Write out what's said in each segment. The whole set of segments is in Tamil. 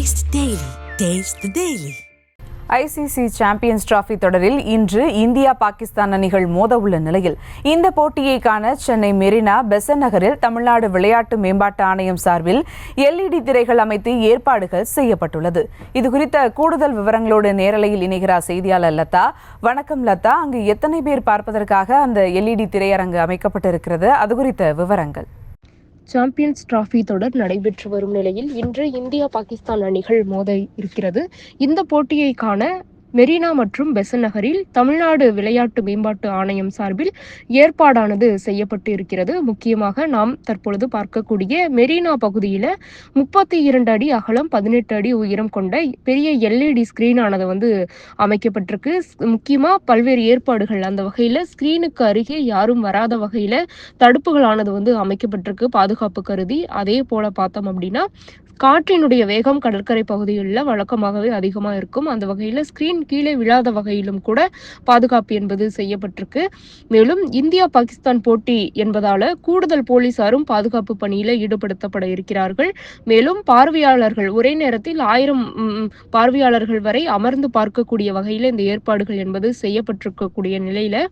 Taste the Daily. Taste the Daily. ICC champions trophy தொடரில் இன்று இந்தியா பாகிஸ்தான் அணிகள் மோத உள்ள நிலையில் இந்த போட்டியை காண சென்னை மெரினா பெசன்ட் நகரில் தமிழ்நாடு விளையாட்டு மேம்பாட்டு ஆணையம் சார்பில் LED திரைகள் அமைத்து ஏற்பாடுகள் செய்யப்பட்டுள்ளது. இதுகுறித்த கூடுதல் விவரங்களோடு நேரலையில் இணைகிறார் செய்தியாளர் லதா. வணக்கம் லதா, அங்கு எத்தனை பேர் பார்ப்பதற்காக அந்த LED திரையரங்கு அமைக்கப்பட்டிருக்கிறது? அது குறித்த விவரங்கள். சாம்பியன்ஸ் டிராபி தொடர் நடைபெற்று வரும் நிலையில் இன்று இந்தியா பாகிஸ்தான் அணிகள் மோத இருக்கிறது. இந்த போட்டியை காண மெரினா மற்றும் பெசன்ட் நகரில் தமிழ்நாடு விளையாட்டு மேம்பாட்டு ஆணையம் சார்பில் ஏற்பாடானது செய்யப்பட்டு இருக்கிறது. முக்கியமாக நாம் தற்பொழுது பார்க்கக்கூடிய மெரினா பகுதியில் 32 அடி அகலம் 18 அடி உயரம் கொண்ட பெரிய LED ஸ்கிரீன் ஆனது அமைக்கப்பட்டிருக்கு. முக்கியமாக பல்வேறு ஏற்பாடுகள் அந்த வகையில் ஸ்கிரீனுக்கு அருகே யாரும் வராத வகையில் தடுப்புகளானது அமைக்கப்பட்டிருக்கு பாதுகாப்பு கருதி. அதே போல பார்த்தோம் அப்படின்னா காற்றினுடைய வேகம் கடற்கரை பகுதிகளில் வழக்கமாகவே அதிகமாக இருக்கும். அந்த வகையில் ஸ்கிரீன் கீழே விழாத வகையிலும் கூட பாதுகாப்பு என்பது செய்யப்பட்டிருக்கு. மேலும் இந்தியா பாகிஸ்தான் போட்டி என்பதால கூடுதல் போலீசாரும் பாதுகாப்பு பணியில் ஈடுபடுத்தப்பட இருக்கிறார்கள். மேலும் பார்வையாளர்கள் ஒரே நேரத்தில் 1000 பார்வையாளர்கள் வரை அமர்ந்து பார்க்கக்கூடிய வகையில் இந்த ஏற்பாடுகள் என்பது செய்யப்பட்டிருக்கக்கூடிய நிலையில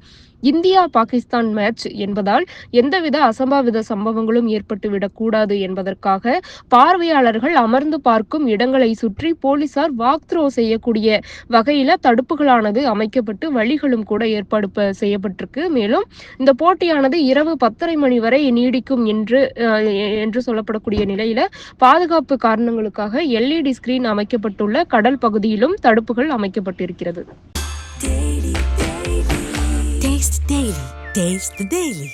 இந்தியா பாகிஸ்தான் மேட்ச் என்பதால் எந்தவித அசம்பாவித சம்பவங்களும் ஏற்பட்டு விடக்கூடாது என்பதற்காக பார்வையாளர்கள் அமர்ந்து பார்க்கும் இடங்களை சுற்றி போலீசார் வாக் த்ரோ செய்யக்கூடிய வகையில தடுப்புகளானது அமைக்கப்பட்டு வழிகளும் கூட ஏற்பாடு செய்யப்பட்டிருக்கு. மேலும் இந்த போட்டியானது இரவு 10:30 மணி வரை நீடிக்கும் என்று சொல்லப்படக்கூடிய நிலையில பாதுகாப்பு காரணங்களுக்காக LED ஸ்கிரீன் அமைக்கப்பட்டுள்ள கடல் பகுதியிலும் தடுப்புகள் அமைக்கப்பட்டிருக்கிறது. Taste the Daily. Taste the Daily.